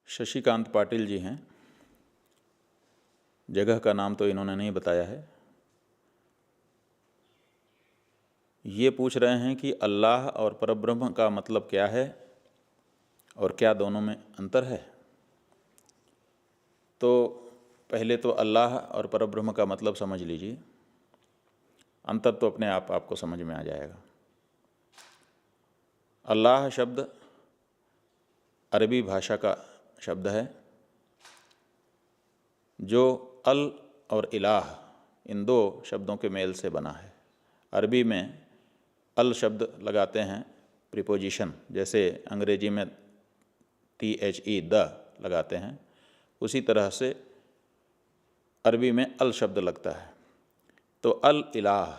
शशिकांत पाटिल जी हैं। जगह का नाम तो इन्होंने नहीं बताया है। ये पूछ रहे हैं कि अल्लाह और परब्रह्म का मतलब क्या है और क्या दोनों में अंतर है। तो पहले तो अल्लाह और परब्रह्म का मतलब समझ लीजिए, अंतर तो अपने आप आपको समझ में आ जाएगा। अल्लाह शब्द अरबी भाषा का शब्द है जो अल और इलाह इन दो शब्दों के मेल से बना है। अरबी में अल शब्द लगाते हैं प्रीपोजिशन, जैसे अंग्रेजी में THE द लगाते हैं, उसी तरह से अरबी में अल शब्द लगता है। तो अल इलाह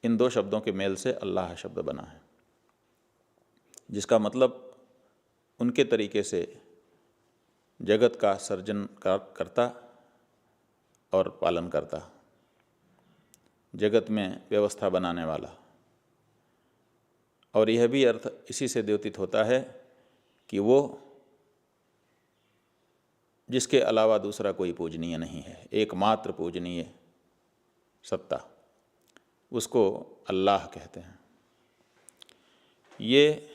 इन दो शब्दों के मेल से अल्लाह शब्द बना है, जिसका मतलब उनके तरीके से जगत का सर्जन करता और पालन करता, जगत में व्यवस्था बनाने वाला। और यह भी अर्थ इसी से द्योतित होता है कि वो जिसके अलावा दूसरा कोई पूजनीय नहीं है, एकमात्र पूजनीय सत्ता, उसको अल्लाह कहते हैं। ये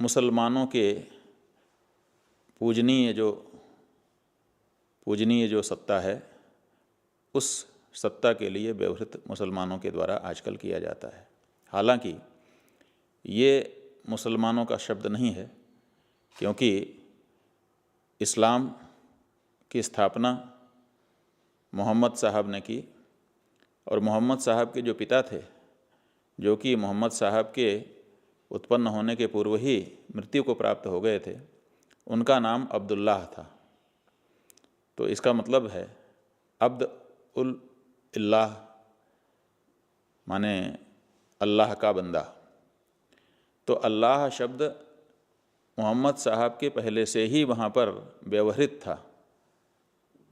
मुसलमानों के पूजनीय जो सत्ता है, उस सत्ता के लिए व्यवहृत मुसलमानों के द्वारा आजकल किया जाता है। हालांकि ये मुसलमानों का शब्द नहीं है, क्योंकि इस्लाम की स्थापना मोहम्मद साहब ने की, और मोहम्मद साहब के जो पिता थे, जो कि मोहम्मद साहब के उत्पन्न होने के पूर्व ही मृत्यु को प्राप्त हो गए थे, उनका नाम अब्दुल्लाह था। तो इसका मतलब है अब्द उल इल्लाह, माने अल्लाह का बंदा। तो अल्लाह शब्द मोहम्मद साहब के पहले से ही वहाँ पर व्यवहृत था,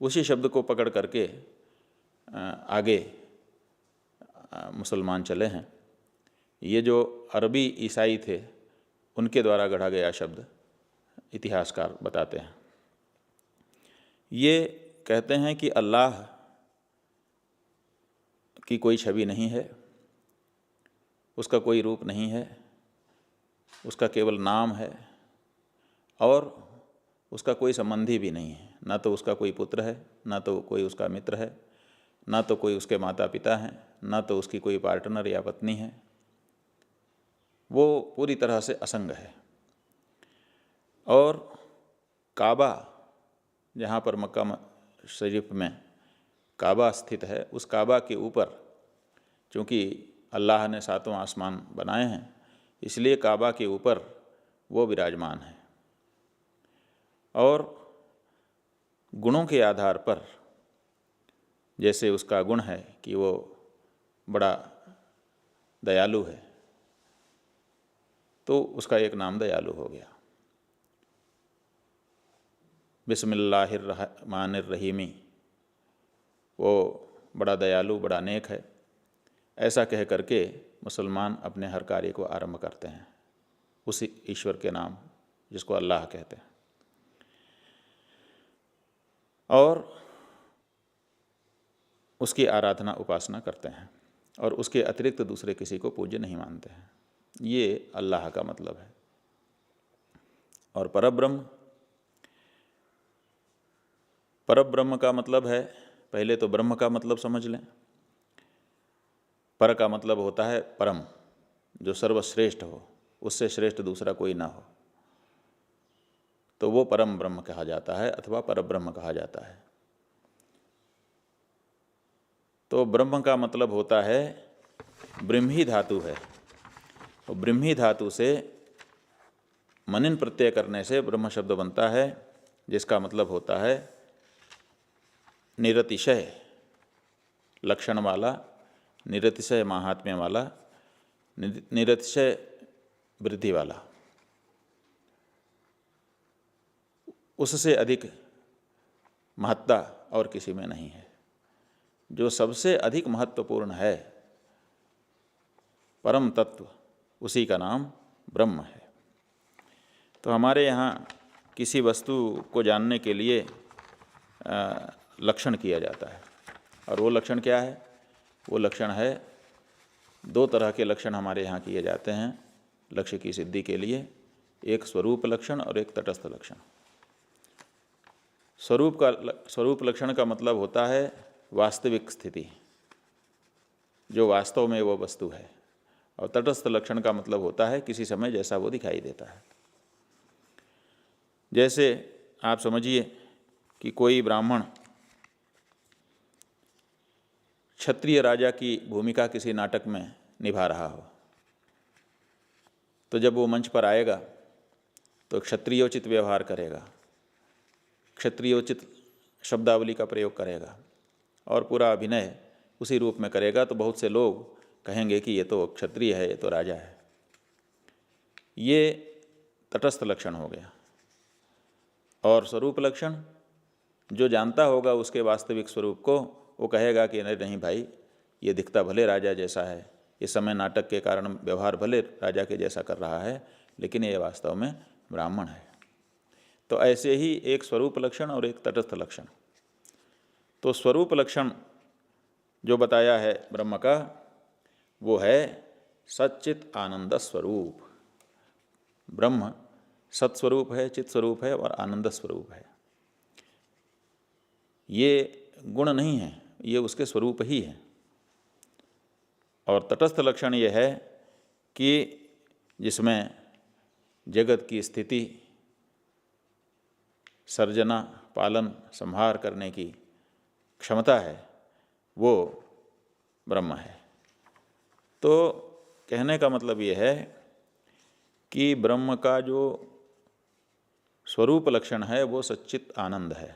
उसी शब्द को पकड़ करके आगे मुसलमान चले हैं। ये जो अरबी ईसाई थे, उनके द्वारा गढ़ा गया शब्द इतिहासकार बताते हैं। ये कहते हैं कि अल्लाह की कोई छवि नहीं है, उसका कोई रूप नहीं है, उसका केवल नाम है, और उसका कोई संबंधी भी नहीं है। ना तो उसका कोई पुत्र है, ना तो कोई उसका मित्र है, ना तो कोई उसके माता पिता हैं, ना तो उसकी कोई पार्टनर या पत्नी है। वो पूरी तरह से असंग है। और काबा, जहाँ पर मक्का शरीफ में काबा स्थित है, उस काबा के ऊपर चूँकि अल्लाह ने सातों आसमान बनाए हैं, इसलिए काबा के ऊपर वो विराजमान है। और गुणों के आधार पर, जैसे उसका गुण है कि वो बड़ा दयालु है, तो उसका एक नाम दयालु हो गया, बिस्मिल्लाहिर्रहमानिर्रहीमी। वो बड़ा दयालु, बड़ा नेक है, ऐसा कह करके मुसलमान अपने हर कार्य को आरंभ करते हैं उसी ईश्वर के नाम, जिसको अल्लाह कहते हैं। और उसकी आराधना उपासना करते हैं, और उसके अतिरिक्त दूसरे किसी को पूज्य नहीं मानते हैं। ये अल्लाह का मतलब है। और परब्रह्म का मतलब है, पहले तो ब्रह्म का मतलब समझ लें। पर का मतलब होता है परम, जो सर्वश्रेष्ठ हो, उससे श्रेष्ठ दूसरा कोई ना हो, तो वो परम ब्रह्म कहा जाता है अथवा परब्रह्म कहा जाता है। तो ब्रह्म का मतलब होता है ब्रह्मी धातु है, और ब्रह्मी धातु से मनिन प्रत्यय करने से ब्रह्म शब्द बनता है, जिसका मतलब होता है निरतिशय लक्षण वाला, निरतिशय महात्म्य वाला, निरतिशय वृद्धि वाला। उससे अधिक महत्ता और किसी में नहीं है। जो सबसे अधिक महत्वपूर्ण है, परम तत्व, उसी का नाम ब्रह्म है। तो हमारे यहाँ किसी वस्तु को जानने के लिए लक्षण किया जाता है, और वो लक्षण क्या है? वो लक्षण है, दो तरह के लक्षण हमारे यहाँ किए जाते हैं लक्ष्य की सिद्धि के लिए, एक स्वरूप लक्षण और एक तटस्थ लक्षण। स्वरूप लक्षण का मतलब होता है वास्तविक स्थिति, जो वास्तव में वो वस्तु है, और तटस्थ लक्षण का मतलब होता है किसी समय जैसा वो दिखाई देता है। जैसे आप समझिए कि कोई ब्राह्मण क्षत्रिय राजा की भूमिका किसी नाटक में निभा रहा हो, तो जब वो मंच पर आएगा तो क्षत्रियोचित व्यवहार करेगा, क्षत्रियोचित शब्दावली का प्रयोग करेगा और पूरा अभिनय उसी रूप में करेगा, तो बहुत से लोग कहेंगे कि ये तो क्षत्रिय है, ये तो राजा है। ये तटस्थ लक्षण हो गया। और स्वरूप लक्षण, जो जानता होगा उसके वास्तविक स्वरूप को, वो कहेगा कि नहीं भाई, ये दिखता भले राजा जैसा है, इस समय नाटक के कारण व्यवहार भले राजा के जैसा कर रहा है, लेकिन ये वास्तव में ब्राह्मण है। तो ऐसे ही एक स्वरूप लक्षण और एक तटस्थ लक्षण। तो स्वरूप लक्षण जो बताया है ब्रह्म का, वो है सच्चित आनंद स्वरूप। ब्रह्म सत्स्वरूप है, चित स्वरूप है और आनंद स्वरूप है। ये गुण नहीं है, ये उसके स्वरूप ही है। और तटस्थ लक्षण ये है कि जिसमें जगत की स्थिति, सर्जना, पालन, संहार करने की क्षमता है, वो ब्रह्म है। तो कहने का मतलब ये है कि ब्रह्म का जो स्वरूप लक्षण है वो सच्चित आनंद है।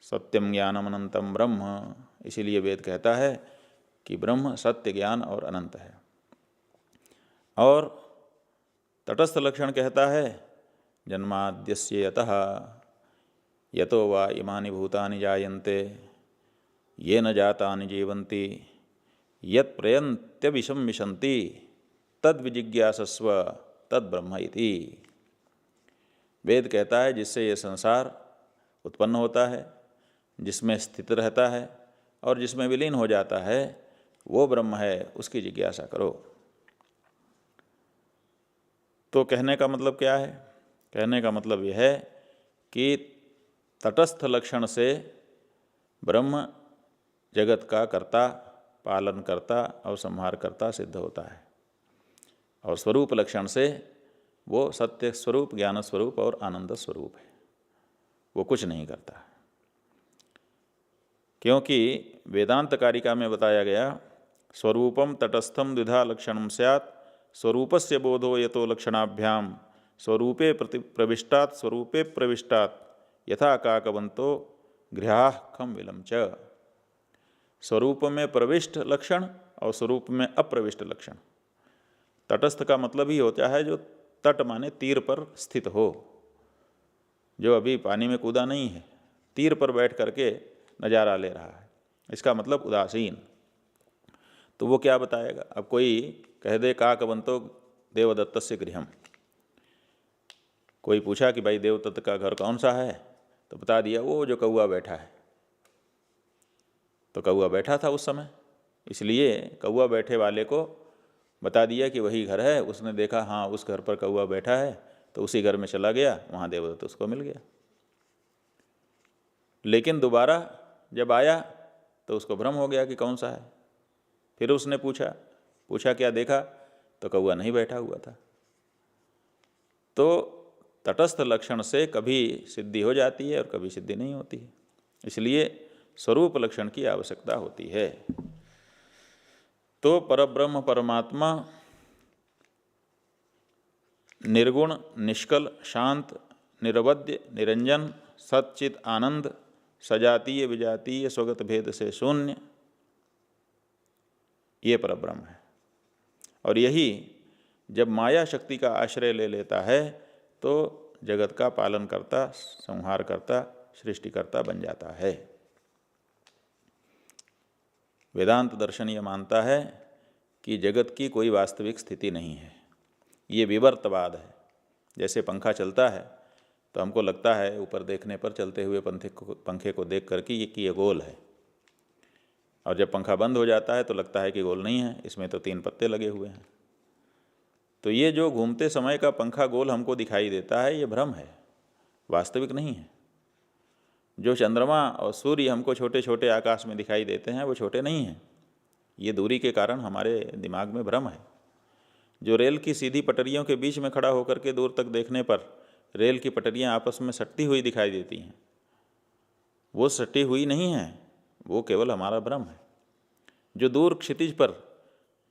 सत्यम ज्ञानम अनंतम ब्रह्म, इसीलिए वेद कहता है कि ब्रह्म सत्य, ज्ञान और अनंत है। और तटस्थ लक्षण कहता है जन्माद्यस्य यतः यतो वा इमानि भूतानि जायन्ते येन जातानि जीवन्ति यत् प्रयन्त्यविषं विशन्ति तद्विजिज्ञासस्व तद्ब्रह्म इति। वेद कहता है जिससे ये संसार उत्पन्न होता है, जिसमें स्थित रहता है और जिसमें विलीन हो जाता है, वो ब्रह्म है, उसकी जिज्ञासा करो। तो कहने का मतलब क्या है? कहने का मतलब यह है कि तटस्थ लक्षण से ब्रह्म जगत का कर्ता, पालन करता और संहार करता सिद्ध होता है, और स्वरूप लक्षण से वो सत्य स्वरूप, ज्ञान स्वरूप और आनंद स्वरूप है, वो कुछ नहीं करता। क्योंकि वेदांत कारिका में बताया गया स्वरूपम तटस्थम द्विधा लक्षणम स्यात् स्वरूपस्य बोधो यतो लक्षणाभ्याम स्वरूपे प्रविष्टात् स्वरूपे प्रविष्टात् यथा काकवंतो गृहाः खम विलम च। स्वरूप में प्रविष्ट लक्षण और स्वरूप में अप्रविष्ट लक्षण। तटस्थ का मतलब ही होता है जो तट माने तीर पर स्थित हो, जो अभी पानी में कूदा नहीं है, तीर पर बैठ करके नज़ारा ले रहा है, इसका मतलब उदासीन। तो वो क्या बताएगा? अब कोई कह दे काकवंतो देवदत्तस्य गृहम, कोई पूछा कि भाई देवदत्त का घर कौन सा है, तो बता दिया वो जो कौआ बैठा है। तो कौआ बैठा था उस समय, इसलिए कौआ बैठे वाले को बता दिया कि वही घर है। उसने देखा हाँ उस घर पर कौआ बैठा है, तो उसी घर में चला गया, वहाँ देवदत्त उसको मिल गया। लेकिन दोबारा जब आया तो उसको भ्रम हो गया कि कौन सा है। फिर उसने पूछा क्या देखा, तो कौआ नहीं बैठा हुआ था। तो तटस्थ लक्षण से कभी सिद्धि हो जाती है और कभी सिद्धि नहीं होती है, इसलिए स्वरूप लक्षण की आवश्यकता होती है। तो परब्रह्म परमात्मा निर्गुण, निष्कल, शांत, निरवध्य, निरंजन, सच्चित आनंद, सजातीय विजातीय स्वगत भेद से शून्य, ये परब्रह्म है। और यही जब माया शक्ति का आश्रय ले लेता है तो जगत का पालन करता, संहार करता, सृष्टिकर्ता बन जाता है। वेदांत दर्शन ये मानता है कि जगत की कोई वास्तविक स्थिति नहीं है, ये विवर्तवाद है। जैसे पंखा चलता है तो हमको लगता है ऊपर देखने पर चलते हुए पंखे को देख कर कि ये गोल है, और जब पंखा बंद हो जाता है तो लगता है कि गोल नहीं है, इसमें तो 3 पत्ते लगे हुए हैं। तो ये जो घूमते समय का पंखा गोल हमको दिखाई देता है, ये भ्रम है, वास्तविक नहीं है। जो चंद्रमा और सूर्य हमको छोटे छोटे आकाश में दिखाई देते हैं वो छोटे नहीं हैं, ये दूरी के कारण हमारे दिमाग में भ्रम है। जो रेल की सीधी पटरियों के बीच में खड़ा होकर के दूर तक देखने पर रेल की पटरियां आपस में सटती हुई दिखाई देती हैं, वो सटी हुई नहीं है, वो केवल हमारा भ्रम है। जो दूर क्षितिज पर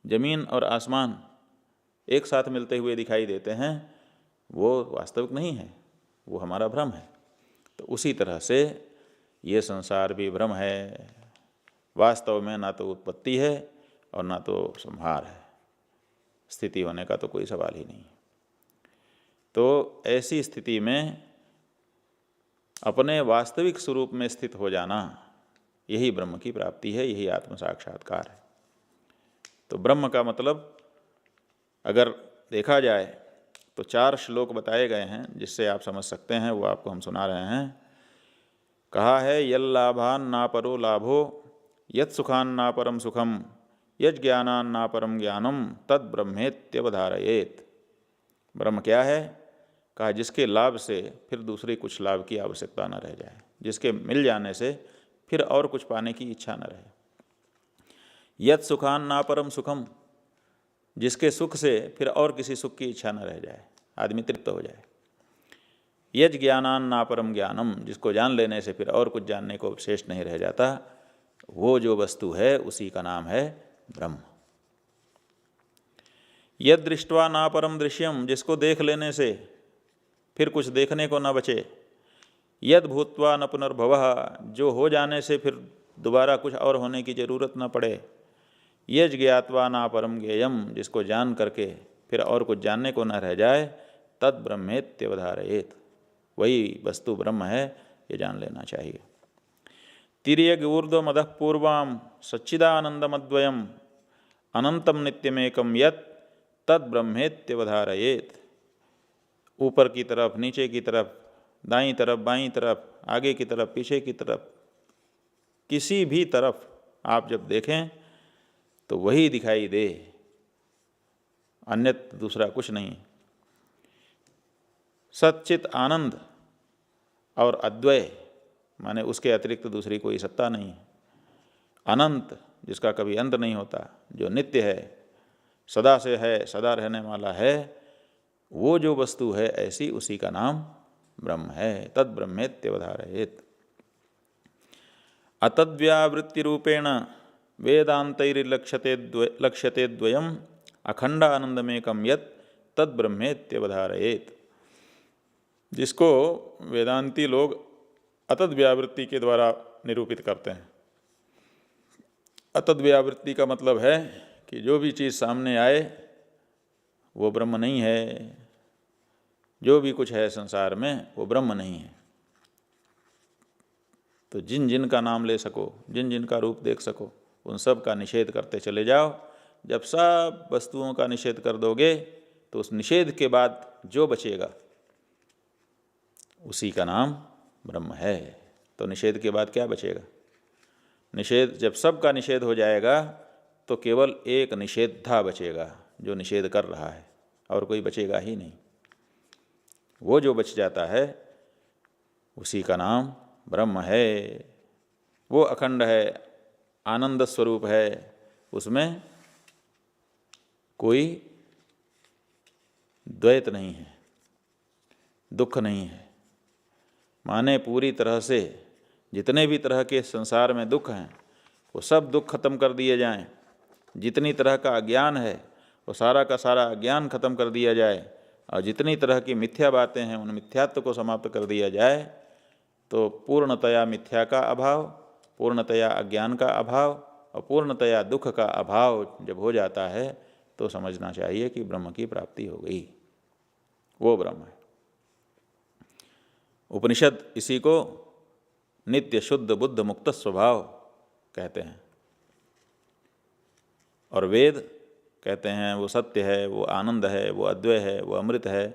जमीन और आसमान एक साथ मिलते हुए दिखाई देते हैं वो वास्तविक नहीं है, वो हमारा भ्रम है। तो उसी तरह से ये संसार भी भ्रम है, वास्तव में ना तो उत्पत्ति है और ना तो संहार है, स्थिति होने का तो कोई सवाल ही नहीं। तो ऐसी स्थिति में अपने वास्तविक स्वरूप में स्थित हो जाना, यही ब्रह्म की प्राप्ति है, यही आत्म साक्षात्कार है। तो ब्रह्म का मतलब अगर देखा जाए तो 4 श्लोक बताए गए हैं जिससे आप समझ सकते हैं, वो आपको हम सुना रहे हैं। कहा है यल्लाभान ना परो लाभो यत् सुखान ना परम सुखम यज् ज्ञानान ना परम ज्ञानम तद ब्रह्मेत्यवधारयेत। ब्रह्म क्या है? कहा जिसके लाभ से फिर दूसरे कुछ लाभ की आवश्यकता न रह जाए, जिसके मिल जाने से फिर और कुछ पाने की इच्छा न रहे। यत् सुखान ना परम सुखम, जिसके सुख से फिर और किसी सुख की इच्छा न रह जाए, आदमी तृप्त हो जाए। यज् ज्ञानान ना परम ज्ञानम, जिसको जान लेने से फिर और कुछ जानने को शेष नहीं रह जाता, वो जो वस्तु है उसी का नाम है ब्रह्म। यद दृष्ट्वा ना परम दृश्यम, जिसको देख लेने से फिर कुछ देखने को न बचे। यद भूत्वा न पुनर्भवः, जो हो जाने से फिर दोबारा कुछ और होने की जरूरत न पड़े। यज ज्ञात्वा ना परम ज्ञेयम, जिसको जान करके फिर और कुछ जानने को न रह जाए। तद ब्रह्मेत्यवधारयेत, वही वस्तु ब्रह्म है, ये जान लेना चाहिए। तिर्यग ऊर्ध्व मदः पूर्वाम सच्चिदानंदमद्वयम अनंतम नित्यमेकम यत् तद ब्रह्मेत्यवधारयेत। ऊपर की तरफ, नीचे की तरफ, दाईं तरफ, बाईं तरफ, आगे की तरफ, पीछे की तरफ, किसी भी तरफ आप जब देखें तो वही दिखाई दे, अन्यथा दूसरा कुछ नहीं। सच्चित आनंद और अद्वय माने उसके अतिरिक्त दूसरी कोई सत्ता नहीं। अनंत, जिसका कभी अंत नहीं होता, जो नित्य है, सदा से है, सदा रहने वाला है, वो जो वस्तु है ऐसी, उसी का नाम ब्रह्म है। तद ब्रह्मेत्यवधारयेत। अतद्व्यावृत्ति रूपेण वेदान्तैर्लक्ष्यते द्वयम् अखंड आनंदमेकम यत् तद ब्रह्मेत्यवधारयेत। जिसको वेदांती लोग अतद्व्यावृत्ति के द्वारा निरूपित करते हैं। अतद्व्यावृत्ति का मतलब है कि जो भी चीज़ सामने आए वो ब्रह्म नहीं है, जो भी कुछ है संसार में वो ब्रह्म नहीं है। तो जिन जिन का नाम ले सको, जिन जिन का रूप देख सको, उन सब का निषेध करते चले जाओ। जब सब वस्तुओं का निषेध कर दोगे तो उस निषेध के बाद जो बचेगा उसी का नाम ब्रह्म है। तो निषेध के बाद क्या बचेगा? निषेध, जब सब का निषेध हो जाएगा तो केवल एक निषेधा बचेगा जो निषेध कर रहा है, और कोई बचेगा ही नहीं। वो जो बच जाता है उसी का नाम ब्रह्म है। वो अखंड है, आनंद स्वरूप है, उसमें कोई द्वैत नहीं है, दुख नहीं है। माने पूरी तरह से जितने भी तरह के संसार में दुख हैं वो सब दुख खत्म कर दिए जाएं। जितनी तरह का अज्ञान है वो सारा का सारा अज्ञान खत्म कर दिया जाए, और जितनी तरह की मिथ्या बातें हैं उन मिथ्यात्व को समाप्त कर दिया जाए, तो पूर्णतया मिथ्या का अभाव, पूर्णतया अज्ञान का अभाव और पूर्णतया दुख का अभाव जब हो जाता है तो समझना चाहिए कि ब्रह्म की प्राप्ति हो गई। वो ब्रह्म है। उपनिषद इसी को नित्य शुद्ध बुद्ध मुक्त स्वभाव कहते हैं, और वेद कहते हैं वो सत्य है, वो आनंद है, वो अद्वय है, वो अमृत है,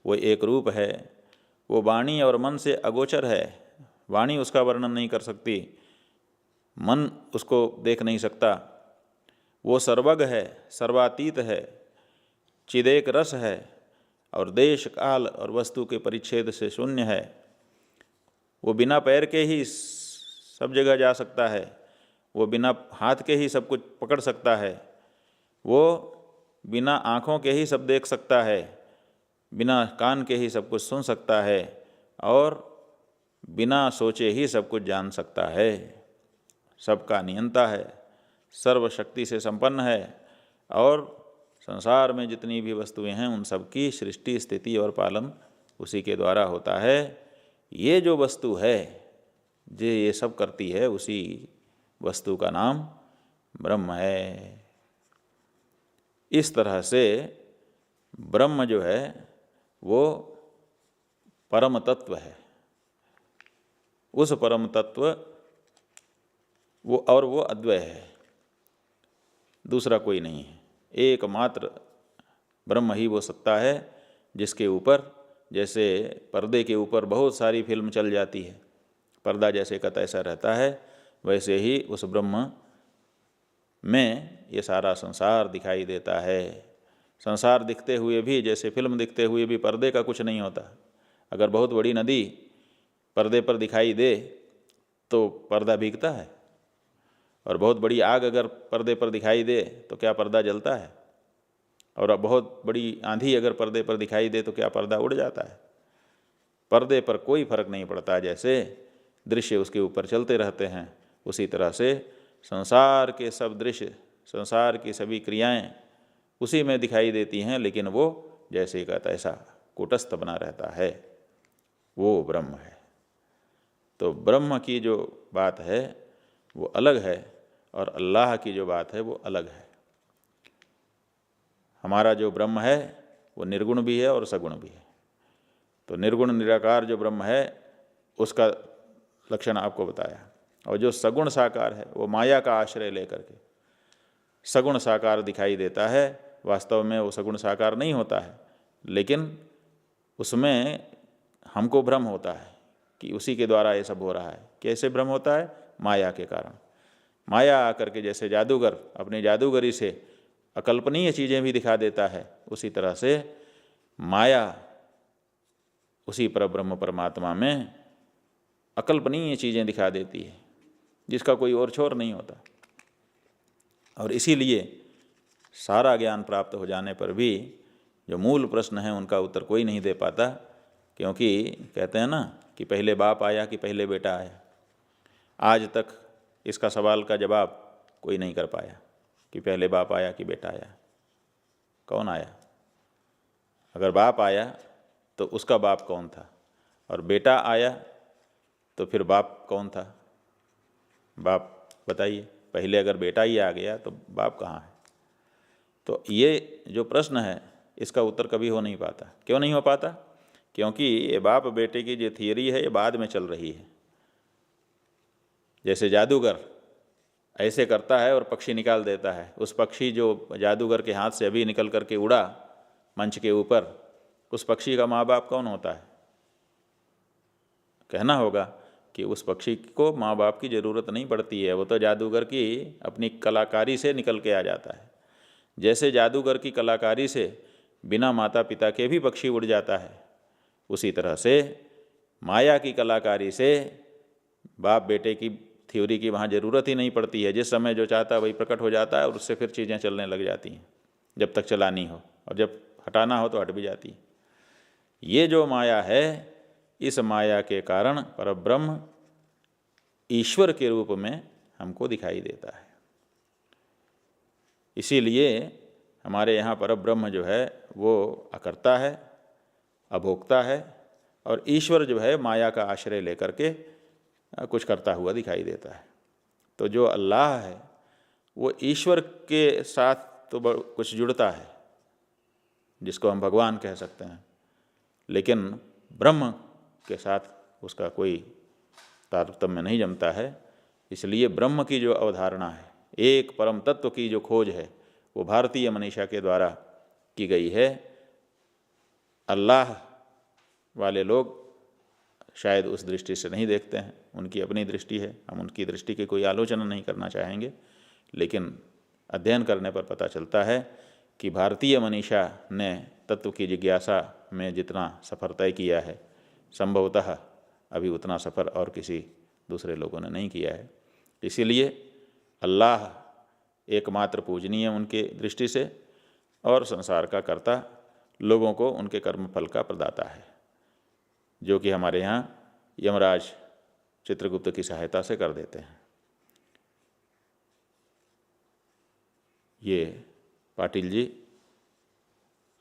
वो एक रूप है, वो वाणी और मन से अगोचर है। वाणी उसका वर्णन नहीं कर सकती, मन उसको देख नहीं सकता। वो सर्वज्ञ है, सर्वातीत है, चिदेक रस है और देश काल और वस्तु के परिच्छेद से शून्य है। वो बिना पैर के ही सब जगह जा सकता है, वो बिना हाथ के ही सब कुछ पकड़ सकता है, वो बिना आँखों के ही सब देख सकता है, बिना कान के ही सब कुछ सुन सकता है और बिना सोचे ही सब कुछ जान सकता है। सबका नियंता है, सर्वशक्ति से संपन्न है और संसार में जितनी भी वस्तुएं हैं उन सब की सृष्टि, स्थिति और पालन उसी के द्वारा होता है। ये जो वस्तु है जो ये सब करती है, उसी वस्तु का नाम ब्रह्म है। इस तरह से ब्रह्म जो है वो परम तत्व है। उस परम तत्व वो अद्वय है, दूसरा कोई नहीं है। एकमात्र ब्रह्म ही वो सत्ता है जिसके ऊपर, जैसे पर्दे के ऊपर बहुत सारी फिल्म चल जाती है, पर्दा जैसे का तैसा रहता है, वैसे ही उस ब्रह्म में ये सारा संसार दिखाई देता है। संसार दिखते हुए भी, जैसे फिल्म दिखते हुए भी पर्दे का कुछ नहीं होता। अगर बहुत बड़ी नदी पर्दे पर दिखाई दे तो पर्दा भीगता है, और बहुत बड़ी आग अगर पर्दे पर दिखाई दे तो क्या पर्दा जलता है, और अब बहुत बड़ी आंधी अगर पर्दे पर दिखाई दे तो क्या पर्दा उड़ जाता है। पर्दे पर कोई फर्क नहीं पड़ता, जैसे दृश्य उसके ऊपर चलते रहते हैं, उसी तरह से संसार के सब दृश्य, संसार की सभी क्रियाएं उसी में दिखाई देती हैं, लेकिन वो जैसे का तैसा कूटस्थ बना रहता है, वो ब्रह्म है। तो ब्रह्म की जो बात है वो अलग है और अल्लाह की जो बात है वो अलग है। हमारा जो ब्रह्म है वो निर्गुण भी है और सगुण भी है। तो निर्गुण निराकार जो ब्रह्म है उसका लक्षण आपको बताया, और जो सगुण साकार है वो माया का आश्रय लेकर के सगुण साकार दिखाई देता है। वास्तव में वो सगुण साकार नहीं होता है, लेकिन उसमें हमको भ्रम होता है कि उसी के द्वारा ये सब हो रहा है। कैसे भ्रम होता है? माया के कारण। माया आकर के जैसे जादूगर अपनी जादूगरी से अकल्पनीय चीज़ें भी दिखा देता है, उसी तरह से माया उसी परब्रह्म परमात्मा में अकल्पनीय चीज़ें दिखा देती है, जिसका कोई और छोर नहीं होता। और इसीलिए सारा ज्ञान प्राप्त हो जाने पर भी जो मूल प्रश्न है उनका उत्तर कोई नहीं दे पाता, क्योंकि कहते हैं ना कि पहले बाप आया कि पहले बेटा आया। आज तक इसका सवाल का जवाब कोई नहीं कर पाया कि पहले बाप आया कि बेटा आया। कौन आया? अगर बाप आया तो उसका बाप कौन था, और बेटा आया तो फिर बाप कौन था? बाप बताइए, पहले अगर बेटा ही आ गया तो बाप कहाँ है? तो ये जो प्रश्न है इसका उत्तर कभी हो नहीं पाता। क्यों नहीं हो पाता? क्योंकि ये बाप बेटे की जो थियरी है ये बाद में चल रही है। जैसे जादूगर ऐसे करता है और पक्षी निकाल देता है, उस पक्षी जो जादूगर के हाथ से अभी निकल करके उड़ा मंच के ऊपर, उस पक्षी का माँ बाप कौन होता है? कहना होगा कि उस पक्षी को माँ बाप की ज़रूरत नहीं पड़ती है, वो तो जादूगर की अपनी कलाकारी से निकल के आ जाता है। जैसे जादूगर की कलाकारी से बिना माता पिता के भी पक्षी उड़ जाता है, उसी तरह से माया की कलाकारी से बाप बेटे की थ्योरी की वहाँ ज़रूरत ही नहीं पड़ती है। जिस समय जो चाहता है वही प्रकट हो जाता है और उससे फिर चीज़ें चलने लग जाती हैं, जब तक चलानी हो, और जब हटाना हो तो हट भी जाती है। ये जो माया है, इस माया के कारण परब्रह्म ईश्वर के रूप में हमको दिखाई देता है। इसीलिए हमारे यहाँ परब्रह्म जो है वो अकर्ता है, अभोक्ता है, और ईश्वर जो है माया का आश्रय लेकर के कुछ करता हुआ दिखाई देता है। तो जो अल्लाह है वो ईश्वर के साथ तो कुछ जुड़ता है, जिसको हम भगवान कह सकते हैं, लेकिन ब्रह्म के साथ उसका कोई तारतम्य नहीं जमता है। इसलिए ब्रह्म की जो अवधारणा है, एक परम तत्व की जो खोज है, वो भारतीय मनीषा के द्वारा की गई है। अल्लाह वाले लोग शायद उस दृष्टि से नहीं देखते हैं, उनकी अपनी दृष्टि है, हम उनकी दृष्टि की कोई आलोचना नहीं करना चाहेंगे। लेकिन अध्ययन करने पर पता चलता है कि भारतीय मनीषा ने तत्व की जिज्ञासा में जितना सफ़र तय किया है, संभवतः अभी उतना सफ़र और किसी दूसरे लोगों ने नहीं किया है। इसीलिए अल्लाह एकमात्र पूजनीय उनके दृष्टि से और संसार का कर्ता, लोगों को उनके कर्म फल का प्रदाता है, जो कि हमारे यहाँ यमराज चित्रगुप्त की सहायता से कर देते हैं। ये पाटिल जी,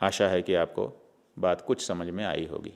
आशा है कि आपको बात कुछ समझ में आई होगी।